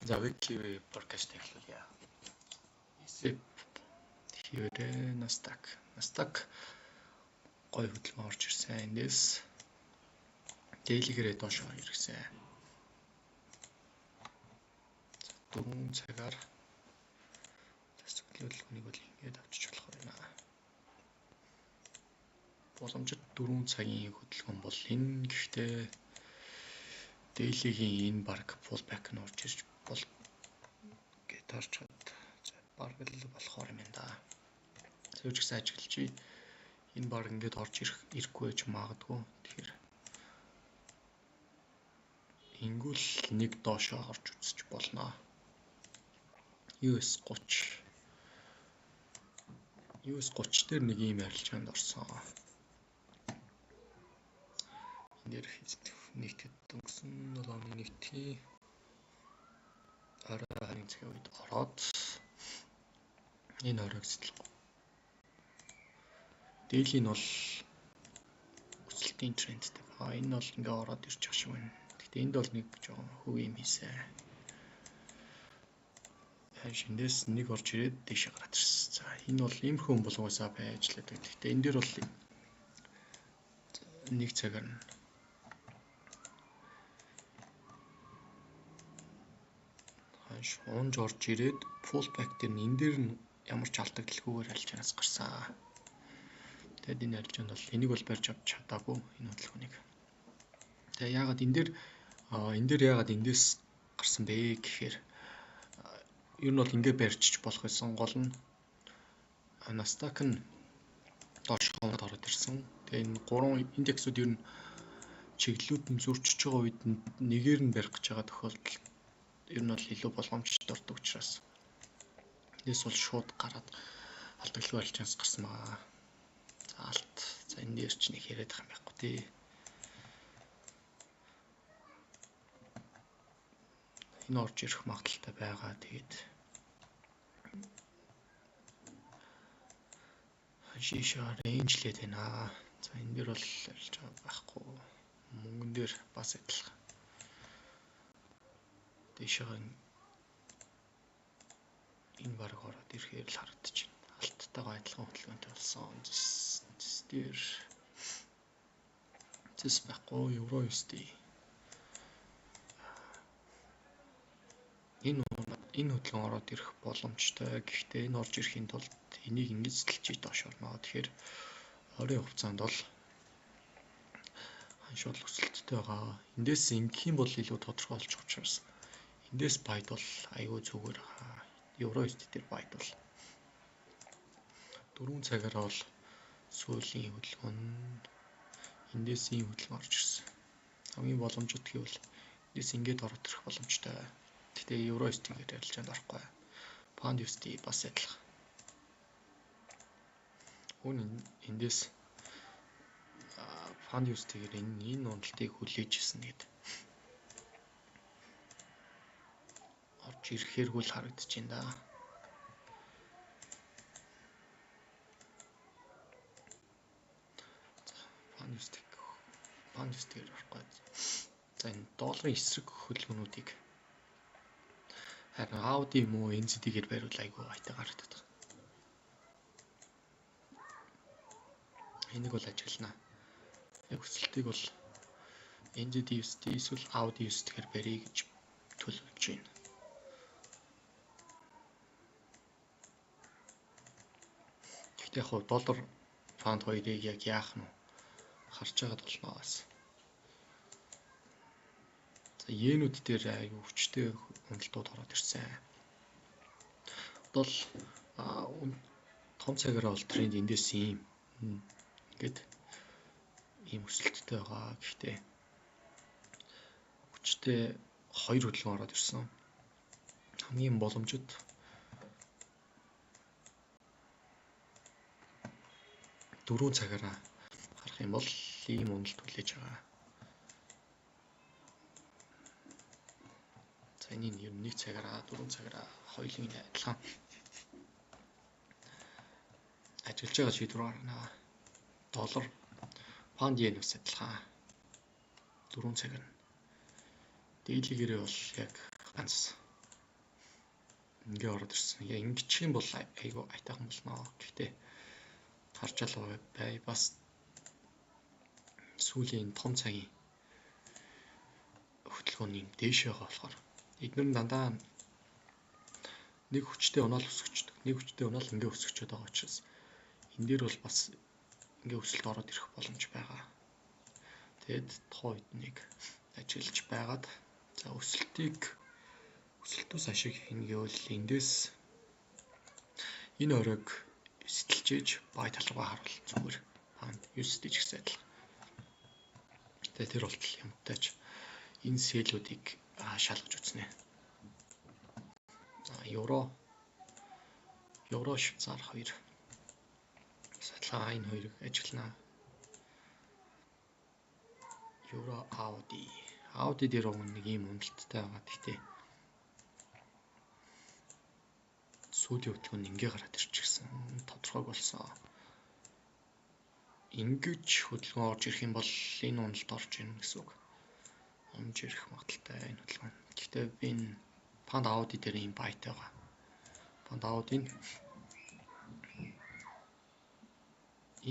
За weekly podcast эхлүүлье. Эсрэг хийвэрээ Nasdaq гой хөдөлгөөн орж ирсэн. Эндээс daily-гээрээ доош ирсэн. 4 цагаар зөвлөлгөөнийг бол ингэж авчиж болох байна. Боломжит 4 цагийн хөдөлгөөн бол энэ гэхдээ daily-гийн энэ баг pullback нь орж ирж бол гитар чад баг л болохоор юм да. Зөв ч гэсэн ажиглаж энэ баг ингээд орж ирэхгүй ч магадгүй. Тэгэхээр ингүүл нэг доошоо орж үзэж болно. US 30 дээр нэг ийм арилжаанд орсон. Энд нэгтгэд өнгөрсөн 7 оны нэгтгэе орой харин цагийн үед ороод энэ оройг сэтгэлгүй. Daily нь бол өсөлтийн трендтэй. Энэ бол ингээ ороод ирж байгаа шиг байна. Гэхдээ энд бол нэг жоохон хөв юм хийсэн. Шиндээс нэг орж ирээд дэше гараад ирсэн. За энэ бол иймэрхүү болоосаа байж л байдаг. Гэхдээ энэ дээр бол нэг цагаар нь унж орж ирээд pullback дээр энэ дээр нь ямар ч алдагдalгүйгээр арилжаанаас гарсан. Тэгэд энэ арилжаанд бол энийг бол барьж авч чадаагүй энэ хөдөлгөөнийг. Тэгээ яагаад энэ дээр яагаад эндээс гарсан бэ гэхээр ер нь бол ингээ барьчих болох байсан. Гол нь Nasdaq нь доош ороод ирсэн. Тэгээ энэ гурван индексүүд ер нь чиглэлүүд нь зөрчиж байгаа үед нэгээр нь барих гэж байгаа тохиолдолд ер нь бол илүү боломжтой ордог учраас эндээс бол шууд гараад алдагдлгүй арилжаанаас гарсан байгаа. За энэ дээр ч нэг яриад байгаа юм байхгүй тий. Энэ орж ирэх магадaltaй байгаа. Тэгээд шишаа рейнжлээд байна. За энэ дээр бол арилжаа байхгүй. Мөнгөн дээр бас адилхан. Дэшээ энэ баг ороод ирэхээр л харагдаж байна. Алттайгаа адилхан хөдөлгөөнтэй болсон. Дээр зэс байхгүй евро USD. Энэ хөдөлгөөн ороод ирэх боломжтой. Гэхдээ энэ орж ирэхийн тулд энийг ингэж сэтэлж доош орно. Тэгэхээр ойрын хугацаанд бол шууд өсөлттэй байгаа. Эндээс ингэх юм бол илүү тодорхой болчих учраас эндээс байд бол аюу зүгээр байгаа. Евро USD дээр байд бол 4 цагаараа бол сүүлийн хөдөлгөөн эндээс ийм хөдөлгөөн орж ирсэн. Хамгийн боломжит гэвэл эндээс ингээд ороод ирэх боломжтой. Гэхдээ евро USD-гээр арилжаанд орохгүй. Pound USD бас адилхан. Эндээс Pound USD-гээр энэ уналтыг хүлээж ирсэн гэдэг орж ирэхээргүй л харагдаж байна да. Pound USD-гээр орохгүй. За энэ долларын эсрэг хөдөлгөөнүүдийг харин Audi юм уу NZD-гээр бариул айгүй хайтай гарагдаад байна. Энийг бол ажиглана. Яг өсөлтийг бол NZD USD эсвэл Audi USD-гээр барья гэж төлөвлөж байна. Гэхдээ яг хуу доллар паунд хоёрыг яг яах нь харж байгаад болно бас. За йенүүд дээр аюу хүчтэй уналтууд ороод ирсэн. Бол том цагаараа бол тренд эндээс ийм ингээд ийм өсөлттэй байгаа. Гэхдээ хүчтэй хоёр хөдөлгөөн ороод ирсэн. Хамгийн боломжит 4 цагаараа харах юм бол ийм уналт хүлээж байгаа. За энэ ер нь 1 цагаараа 4 цагаараа хоёулын адилхан ажиллаж байгаа шийдвэр гаргана. Доллар, паунд, йен бас адилхан 4 цагаар. Daily-гээрээ бол яг ганц ингээ ороод ирсэн. Яа ингэчих юм бол айгүй айтайхан болно. Гэхдээ харчаал бай бас сүүлийн том цагийн хөдөлгөөний дээш байгаа болохоор эдгээр нь дандаа нэг хүчтэй унаал өсгөчдөг. Нэг хүчтэй унаал ингээ өсгөчөд байгаа учраас энэ дээр бол бас ингээ өсөлт ороод ирэх боломж байгаа. Тэгэд тухайн үед нэг ажиллаж байгаад за өсөлтөөс ашиг хийнэ гэвэл эндээс энэ оройг сэтэлжээж бай талбай харуул зүгээр USD ч гэсэн адилхан. Тэгээ тэр болтол юмтайч энэ сэлүүдийг шалгаж үзнэ. Евро Швейцар 2 сатла энэ хоёрыг ажиглана. Евро Ауди дээр нэг ийм үнэлттэй байгаа. Гэхдээ сүүлийн хөдөлгөөн ингээ гараад ирчихсэн. Тодорхойг болсон. Ингэж хөдөлгөөн орж ирэх юм бол энэ уналт орж ирнэ гэсэн үг. Амж ирэх магадaltaй энэ хөдөлгөөн. Гэхдээ би энэ Панд Ауди дээр ийм байтай байгаа. Панд Аудийн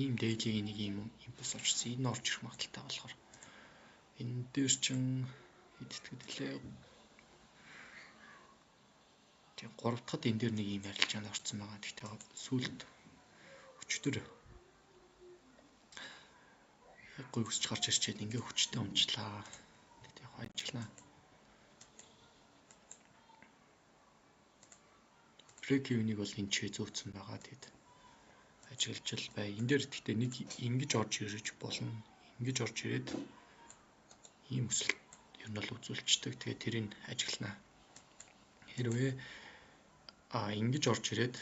ийм дээжийн нэг ийм импульс орчихсон. Энэ орж ирэх магадaltaй болохоор энэ дээр чин хэдтгэд лээ. Тэгээ 3 дахьад энэ дээр нэг ийм арилжаанд орсон байгаа. Гэхдээ сүүлд өчтөр гой өсч гарч ирчээд ингээ хүчтэй унжлаа. Тэгээд яг ажиллана. Брейк ивнийг бол энэ ч зөөцсөн байгаа. Тэгээд ажиллаж бай. Энэ дээр гэхдээ нэг ингэж орж ирж болно. Ингэж орж ирээд ийм өсөлт ер нь бол үзүүлчихдэг. Тэгээд тэрийг ажиллана. Хэрвээ ингэж орж ирээд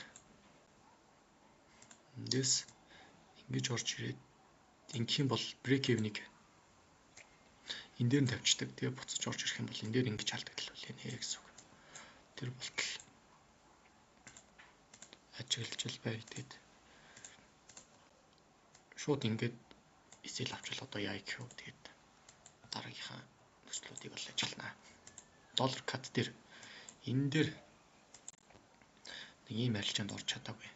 эндээс ингэж орж ирээд ингэх юм бол брейк ивнийг энэ дээр нь тавьчихдаг. Тэгээ буцаж орж ирэх юм бол энэ дээр ингэж алдагдал үлээнэ гэсэн үг. Тэр болтол ажиллаж бай. Тэгээд шууд ингээд эсэл авчвал одоо яа гэх вэ? Тэгээд дараагийнхаа төслүүдийг бол ажиллана. Доллар кат дээр энэ дээр нэг ийм арилжаанд орж чадаагүй.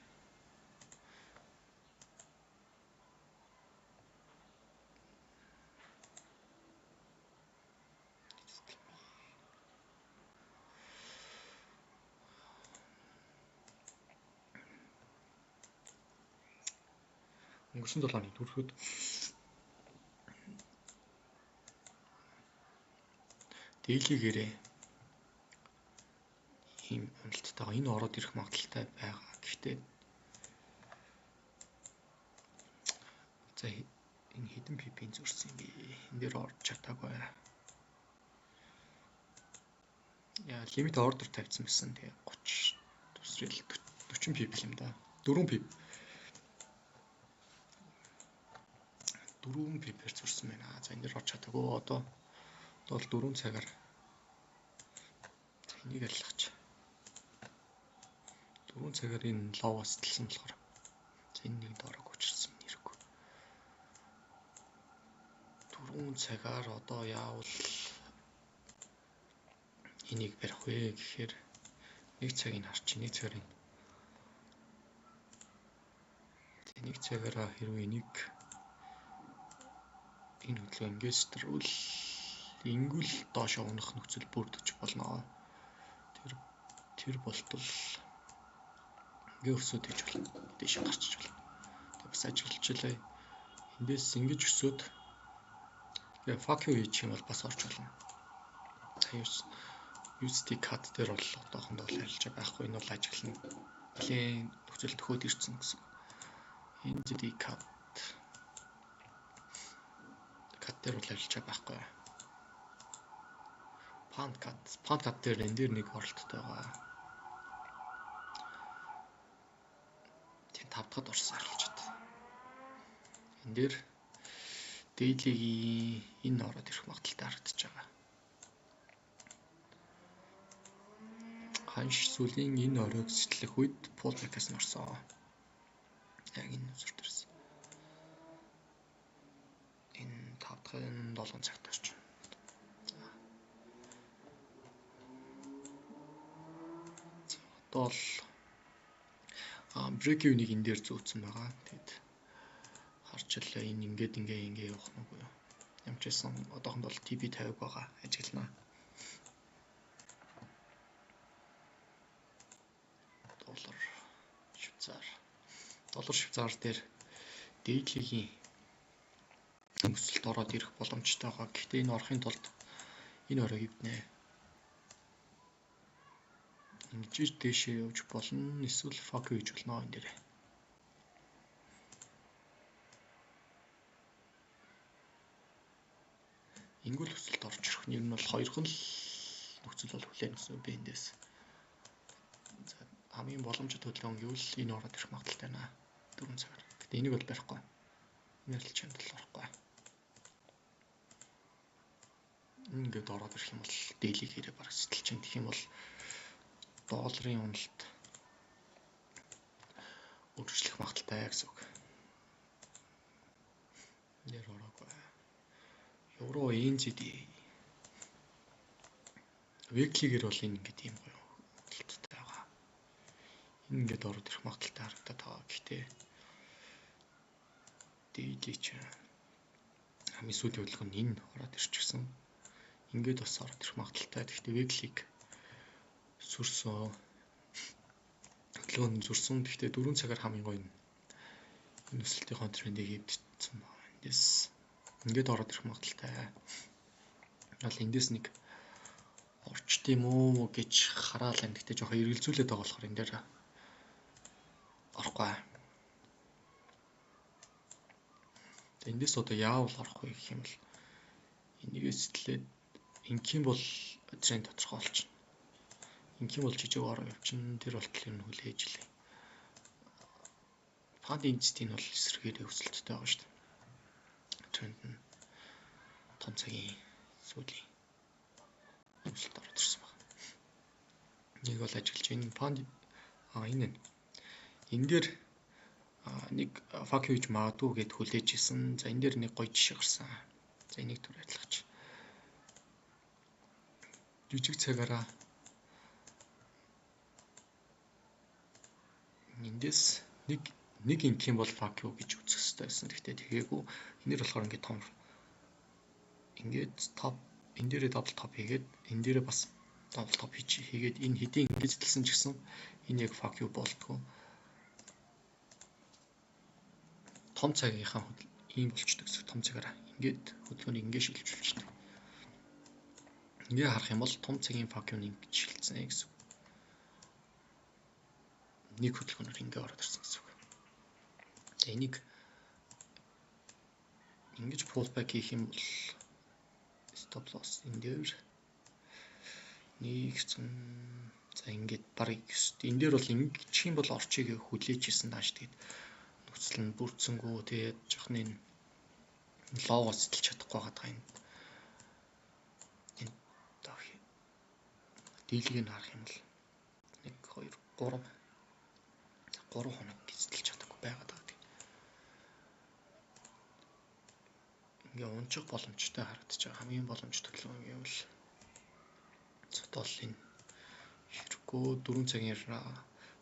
Өнгөрсөн 7 оны түрхүүд дийлэгээрээ ийм уналтайгаа энэ ороод ирэх магадaltaй байгаа. Гэхдээ за энэ хэдэн pp-ийн зурсан юм бэ? Энэ дээр орж чадаагүй. Яа, лимит ордер тавьсан байсан. Тэгээ 30 тусрал 40 pp юм да. 4 pp 4 pp-ээр зурсан байна. За энэ дээр орж чадаагүй. Одоо бол 4 цагаар энийг арилгач. 4 цагаар энэ ловоос тэлсэн болохоор энэ нэг доорог учирсан нэргүй. 4 цагаар одоо яавал энийг барих вэ гэхээр нэг цагийг харчих. Нэг цагаар нэг цагаараа хэрвээ энийг энэ хөдөлгөөн ингестрүүл ингүүл доошоо унах нөхцөл бүрдэж болно. Тэр болтол ингээ өсөд гэж болно. Дэше гарчиж болно. Тэг бас ажиллаж илээ. Эндээс ингэж өсөд тэгээ fuck you хийчих юм бол бас орж болно. USD cut дээр бол одоохондоо арилжаа байхгүй. Энэ бол ажиллана. Нэлийн нөхцөл төхөөд ирсэн гэсэн. NZD cut дээр бол арилжаа байхгүй. Pound cut дээр энэ дээр нэг оролттой байгаа. Тийм 5 дахьад орсон арилжаад. Энэ дээр daily-гийн энэ ороод ирэх магадaltaй харагдаж байгаа. Ханш сүлийн энэ оройг сэтлэх үед pullback-аас нь орсон. Яг энэ үзүр дээрс. Энэ 5 дахь 7 цагт орж байна. Одоо бол break even-ийг энэ дээр зүүцсэн байгаа. Тэгэд харж илээ энэ ингээ явах нь үгүй юу. Ямар ч байсан одоохонд бол TP 50 байгаа ажиглана. Доллар Швейцар дээр daily-ийн өсөлт ороод ирэх боломжтой байгаа. Гэхдээ энэ орохын тулд энэ оройг эвднэ. Ингэж дээшээ явж болно. Эсвэл fuck you гэж болно энэ дээр. Ингүүл өсөлт орж ирэх нь ер нь бол хоёрхан л нөхцөл бол хүлээн гэсэн би эндээс. За хамгийн боломжит хөдөлгөөн гэвэл энэ ороод ирэх магадaltaй байна. 4 цагаар. Гэтэ энийг бол барихгүй. Энэ л чанд л орохгүй. Ингээд ороод ирэх юм бол daily хэрэг бараг сэтгэл чинь гэх юм бол долларын уналт өөрчлөх магадaltaй гэсэн үг. Нэр ороогүй. Евро NZD weekly-гэр бол энэ ингээд юм гоё хөдөлттэй байгаа. Энэ ингээд ороод ирэх магадaltaй харагдаад байгаа. Гэхдээ daily ч хамгийн сүүлийн хөдөлгөөн нь энэ ороод ирчихсэн. Ингээд бас ороод ирэх магадaltaй. Гэхдээ weekly-г сүрсэн хөдөлгөөн зүрсэн. Гэхдээ 4 цагаар хамгийн гоё энэ өсөлтийн трендийг эвдсэн байна. Эндээс ингээд ороод ирэх магадaltaй. Бол эндээс нэг орчт юм уу гэж хараал энэ. Гэхдээ жоохон эргэлзүүлээд байгаа болохоор энэ дээр орохгүй. Эндээс одоо яавал орох вэ гэх юм бол энийгээ сэтлээд ингийн бол тренд тодорхой болчихно. Ингийн бол жижиг ороо явчихна. Тэр болтол юм хүлээж илээ. Фанд индекс нь бол эсрэгээр өсөлттэй байгаа шүү дээ. Тренд нь том цагийн сүүлийн өсөлт ороод ирсэн байна. Нэг бол ажиглаж энэ фанд энэ дээр нэг fuck you гэж магадгүй гэд хүлээж исэн. За энэ дээр нэг гоё жишээ гарсан. За энийг түр ажиллагч. Жижиг цагаараа эндээс нэг ингийн бол fuck you гэж үзэх хэрэгтэй байсан. Гэхдээ тэгээгүй. Энээр болохоор ингээд том ингээд топ энэ дээрээ дабл топ хийгээд энэ дээрээ бас дабл топ хийгээд энэ хэдийн ингэж зэтэлсэн ч гэсэн энэ яг fuck you болтгоо. Том цагийнхаа ийм болчдөг гэсэн том цагаараа ингээд хөдөлгөөнийг ингээд шилжүүлчихдэг. Ингээ харах юм бол том цагийн fuck you-ыг ингэж шилжсэн гэсэн. Нэг хөдөлгөөнөөр ингээ ороод ирсэн гэсэн үг. Тэгээ энийг ингэж pullback хийх юм бол stop loss энэ дээр нэгсэн. За ингээд барыг энэ дээр бол ингэж юм бол орчийг хүлээж исэн тааш тэгээд нөхцөл нь бүрдсэнгүү тэгээд жоохон энэ лоогоос сэтэлж чадахгүй байгаа юм. Энэ дийлгийг харах юм бол 1 2 3 хоног сэтэлж чадахгүй байгаад байгаа. Ингээ унчих боломжтой харагдаж байгаа. Хамгийн боломжтой төлөв юм бол цотол энэ хэрэггүй 4 цагийн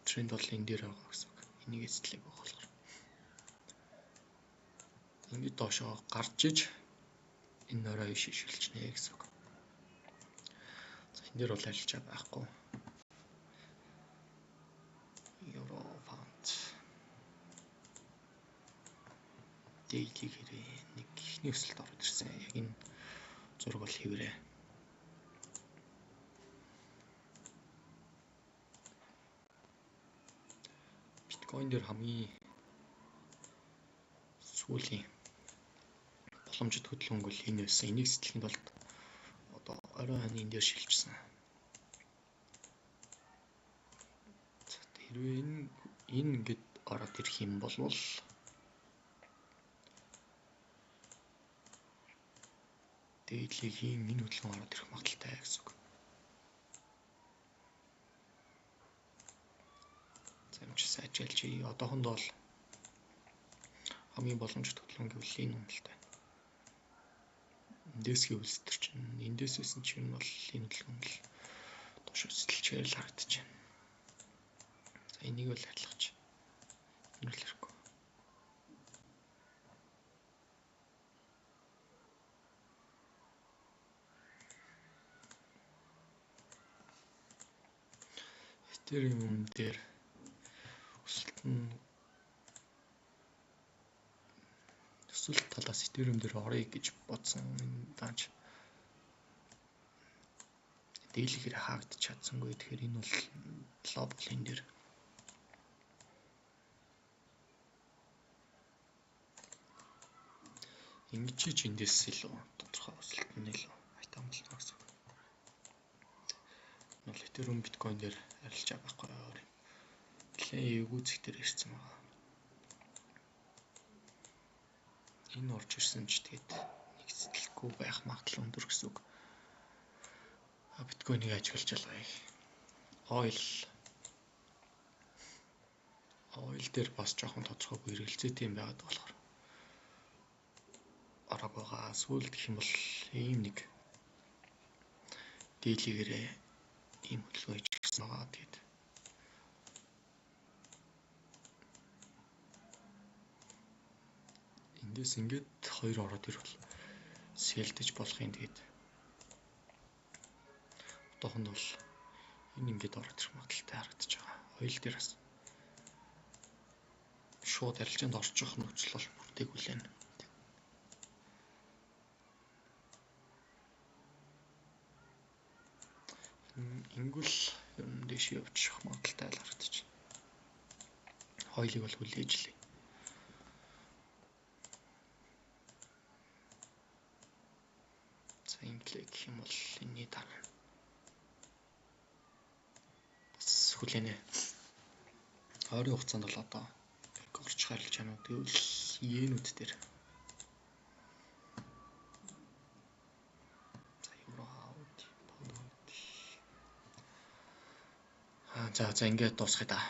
тренд бол энэ дээр байгаа гэсэн үг. Энийг эзлэх байх болохоор ингээд доошоо гарч иж энэ нөрөө шишгэлжнэ гэсэн үг. За энэ дээр бол ажиллаж байхгүй. Евро фунт daily гэрээ нэг ихний өсөлт ороод ирсэн. Яг энэ зураг бол хэврээ. Биткойн дээр хамгийн сүүлийн боломжит хөдөлгөөн бол энэ байсан. Энийг сэтлэхэд бол одоо орой хань энэ дээр шилжсэн. Хэрвээ энэ ингээд ороод ирэх юм бол daily-ийн энэ хөдөлгөөн ороод ирэх магадaltaй гэсэн үг. Замчс ажиллаж одоохонд бол хамгийн боломжит хөдөлгөөн гэвэл энэ үнэлтэй. Эндээс гэвэл тэр чинь эндээс байсан чинь бол энэ хөдөлгөөн л доош өсөлтөөр л харагдаж байна. Энийг бол арилгач. Энэ бол хэрэггүй. Ethereum дээр өсөлт талаас Ethereum дээр оръё гэж бодсон энэ даанч дийлэхээр хаагдчих чадсангүй. Тэгэхээр энэ бол глобалын дээр ингэж эндээс илүү тодорхой өсөлт нь илүү айтам болно гэсэн. Нол Ethereum биткойн дээр арилж байгаа байхгүй юу? Нэлээд эвгүйцэх дээр ирсэн байгаа. Энэ орж ирсэн ч тэгээд нэгцэлгүй байх магадлал өндөр гэсэн үг. Биткойнийг ажиглаж байгаа. Oil дээр бас жоохон тодорхойгүй хэрэгэлзээтэй юм байгаад болохоор орог байгаа. Сүүлд гэх юм бол ийм нэг дийлэгээрээ ийм хөдөлгөөн хийж гисэн байгаа. Тэгээд эндээс ингээд хоёр ороод ирвэл сэлдэж болох юм. Тэгээд одоохонд бол энэ ингээд ороод ирэх магадaltaй харагдаж байгаа. Oil дээр бас шууд арилжаанд орчих нөхцөл бол бүрдээгүй л байна. Ингүүл ер нь дэш явчих магадaltaй л харагдаж байна. Oil-ыг бол хүлээж лээ. За инглээ гэх юм бол энэний дараа бас хүлээнэ. Ойрын хугацаанд бол одоо орчих арилжаанууд гэвэл йенүүд дээр за ингээд дуусгая да.